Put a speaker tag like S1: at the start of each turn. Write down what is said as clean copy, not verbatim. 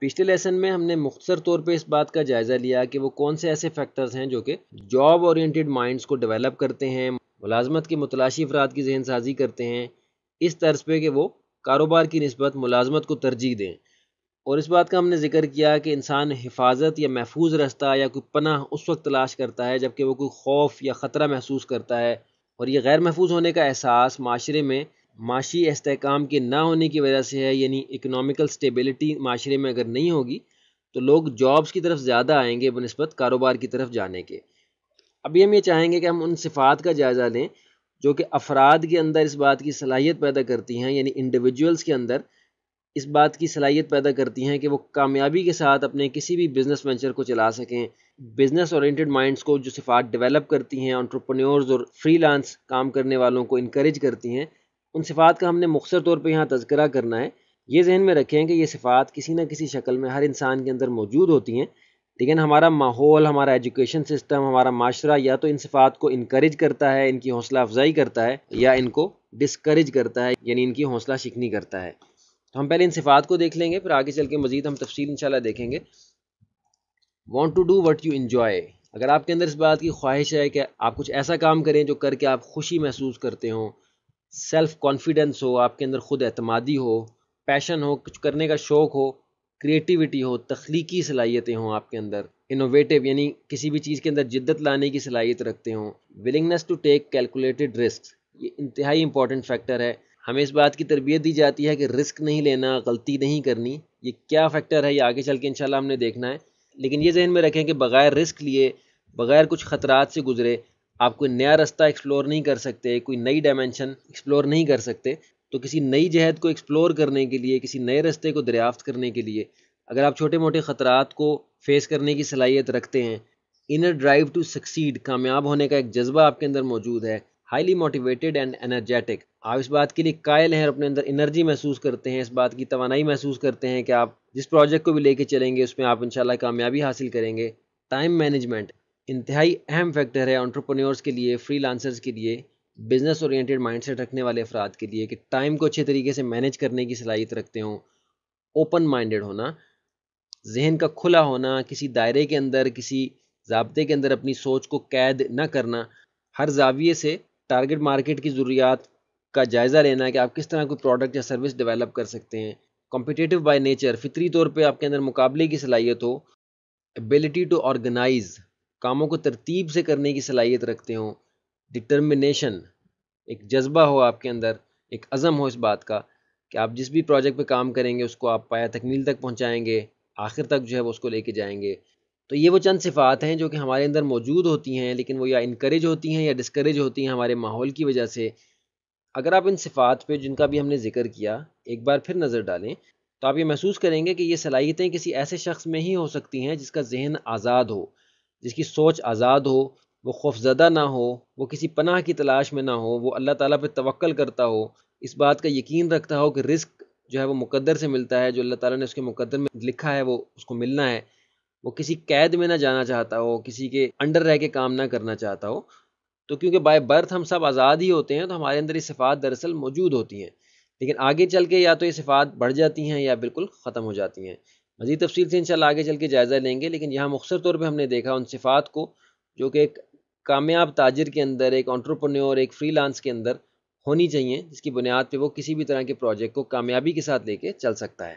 S1: پچھلے لیسن میں ہم نے مختصر طور پہ اس بات کا جائزہ لیا کہ وہ کون سے ایسے فیکٹرز ہیں جو کہ جاب اورینٹڈ مائنڈز کو ڈیولپ کرتے ہیں، ملازمت کے متلاشی افراد کی ذہن سازی کرتے ہیں اس طرز پہ کہ وہ کاروبار کی نسبت ملازمت کو ترجیح دیں۔ اور اس بات کا ہم نے ذکر کیا کہ انسان حفاظت یا محفوظ راستہ یا کوئی پناہ اس وقت تلاش کرتا ہے جبکہ وہ کوئی خوف یا خطرہ محسوس کرتا ہے، اور یہ غیر محفوظ ہونے کا احساس معاشرے میں معاشی استحکام کے نہ ہونے کی وجہ سے ہے، یعنی اکنامیکل سٹیبلٹی معاشرے میں اگر نہیں ہوگی تو لوگ جابز کی طرف زیادہ آئیں گے بنسبت کاروبار کی طرف جانے کے۔ ابھی ہم یہ چاہیں گے کہ ہم ان صفات کا جائزہ لیں جو کہ افراد کے اندر اس بات کی صلاحیت پیدا کرتی ہیں، یعنی انڈیویجولز کے اندر اس بات کی صلاحیت پیدا کرتی ہیں کہ وہ کامیابی کے ساتھ اپنے کسی بھی بزنس وینچر کو چلا سکیں۔ بزنس اورینٹڈ مائنڈز کو جو صفات ڈیولپ کرتی ہیں، انٹرپرینیورز اور فری لانس کام کرنے والوں کو انکریج کرتی ہیں، ان صفات کا ہم نے مختصر طور پہ یہاں تذکرہ کرنا ہے۔ یہ ذہن میں رکھیں کہ یہ صفات کسی نہ کسی شکل میں ہر انسان کے اندر موجود ہوتی ہیں، لیکن ہمارا ماحول، ہمارا ایجوکیشن سسٹم، ہمارا معاشرہ یا تو ان صفات کو انکریج کرتا ہے، ان کی حوصلہ افزائی کرتا ہے، یا ان کو ڈسکریج کرتا ہے، یعنی ان کی حوصلہ شکنی کرتا ہے۔ تو ہم پہلے ان صفات کو دیکھ لیں گے، پھر آگے چل کے مزید ہم تفصیل انشاءاللہ دیکھیں گے۔ Want to do what you enjoy, اگر آپ کے اندر اس بات کی خواہش ہے کہ آپ کچھ ایسا کام کریں جو کر کے آپ خوشی محسوس کرتے ہوں، سیلف کانفیڈنس ہو، آپ کے اندر خود اعتمادی ہو، پیشن ہو، کچھ کرنے کا شوق ہو، کریٹیوٹی ہو، تخلیقی صلاحیتیں ہوں آپ کے اندر، انوویٹیو یعنی کسی بھی چیز کے اندر جدت لانے کی صلاحیت رکھتے ہوں، willingness to take calculated risk, یہ انتہائی امپورٹنٹ فیکٹر ہے۔ ہمیں اس بات کی تربیت دی جاتی ہے کہ رسک نہیں لینا، غلطی نہیں کرنی۔ یہ کیا فیکٹر ہے یہ آگے چل کے انشاءاللہ ہم نے دیکھنا ہے، لیکن یہ ذہن میں رکھیں کہ بغیر رسک لیے، بغیر کچھ خطرات سے گزرے آپ کوئی نیا رستہ ایکسپلور نہیں کر سکتے، کوئی نئی ڈائمنشن ایکسپلور نہیں کر سکتے۔ تو کسی نئی جہت کو ایکسپلور کرنے کے لیے، کسی نئے رستے کو دریافت کرنے کے لیے اگر آپ چھوٹے موٹے خطرات کو فیس کرنے کی صلاحیت رکھتے ہیں، انر ڈرائیو ٹو سکسیڈ، کامیاب ہونے کا ایک جذبہ آپ کے اندر موجود ہے، ہائیلی موٹیویٹڈ اینڈ انرجیٹک، آپ اس بات کے لیے قائل ہیں اور اپنے اندر انرجی محسوس کرتے ہیں، اس بات کی توانائی محسوس کرتے ہیں کہ آپ جس پروجیکٹ کو بھی لے کے چلیں گے اس میں آپ انشاءاللہ کامیابی حاصل کریں گے۔ ٹائم مینجمنٹ انتہائی اہم فیکٹر ہے انٹرپرینیورز کے لیے، فری لانسرز کے لیے، بزنس اورینٹڈ مائنڈ سیٹ رکھنے والے افراد کے لیے، کہ ٹائم کو اچھے طریقے سے مینیج کرنے کی صلاحیت رکھتے ہوں۔ اوپن مائنڈڈ ہونا، ذہن کا کھلا ہونا، کسی دائرے کے اندر، کسی ضابطے کے اندر اپنی سوچ کو قید نہ کرنا، ہر زاویے سے ٹارگٹ مارکیٹ کی ضروریات کا جائزہ لینا ہے کہ آپ کس طرح کوئی پروڈکٹ یا سروس ڈیولپ کر سکتے ہیں۔ کمپیٹیٹو بائی نیچر، فطری طور پہ آپ کے اندر مقابلے کی صلاحیت ہو۔ ایبلٹی ٹو آرگنائز، کاموں کو ترتیب سے کرنے کی صلاحیت رکھتے ہوں۔ ڈٹرمنیشن، ایک جذبہ ہو آپ کے اندر، ایک عزم ہو اس بات کا کہ آپ جس بھی پروجیکٹ پہ کام کریں گے اس کو آپ پایہ تکمیل تک پہنچائیں گے، آخر تک جو ہے وہ اس کو لے کے جائیں گے۔ تو یہ وہ چند صفات ہیں جو کہ ہمارے اندر موجود ہوتی ہیں، لیکن وہ یا انکریج ہوتی ہیں یا ڈسکریج ہوتی ہیں ہمارے ماحول کی وجہ سے۔ اگر آپ ان صفات پہ جن کا بھی ہم نے ذکر کیا ایک بار پھر نظر ڈالیں تو آپ یہ محسوس کریں گے کہ یہ صلاحیتیں کسی ایسے شخص میں ہی ہو سکتی ہیں جس کا ذہن آزاد ہو، جس کی سوچ آزاد ہو، وہ خوفزدہ نہ ہو، وہ کسی پناہ کی تلاش میں نہ ہو، وہ اللہ تعالیٰ پہ توکل کرتا ہو، اس بات کا یقین رکھتا ہو کہ رزق جو ہے وہ مقدر سے ملتا ہے، جو اللہ تعالیٰ نے اس کے مقدر میں لکھا ہے وہ اس کو ملنا ہے، وہ کسی قید میں نہ جانا چاہتا ہو، کسی کے انڈر رہ کے کام نہ کرنا چاہتا ہو۔ تو کیونکہ بائی برتھ ہم سب آزاد ہی ہوتے ہیں تو ہمارے اندر یہ صفات دراصل موجود ہوتی ہیں، لیکن آگے چل کے یا تو یہ صفات بڑھ جاتی ہیں یا بالکل ختم ہو جاتی ہیں۔ مزید تفصیل سے انشاءاللہ آگے چل کے جائزہ لیں گے، لیکن یہاں مختصر طور پہ ہم نے دیکھا ان صفات کو جو کہ ایک کامیاب تاجر کے اندر، ایک انٹرپرینیور، ایک فری لانس کے اندر ہونی چاہیے، جس کی بنیاد پہ وہ کسی بھی طرح کے پروجیکٹ کو کامیابی کے ساتھ لے کے چل سکتا ہے۔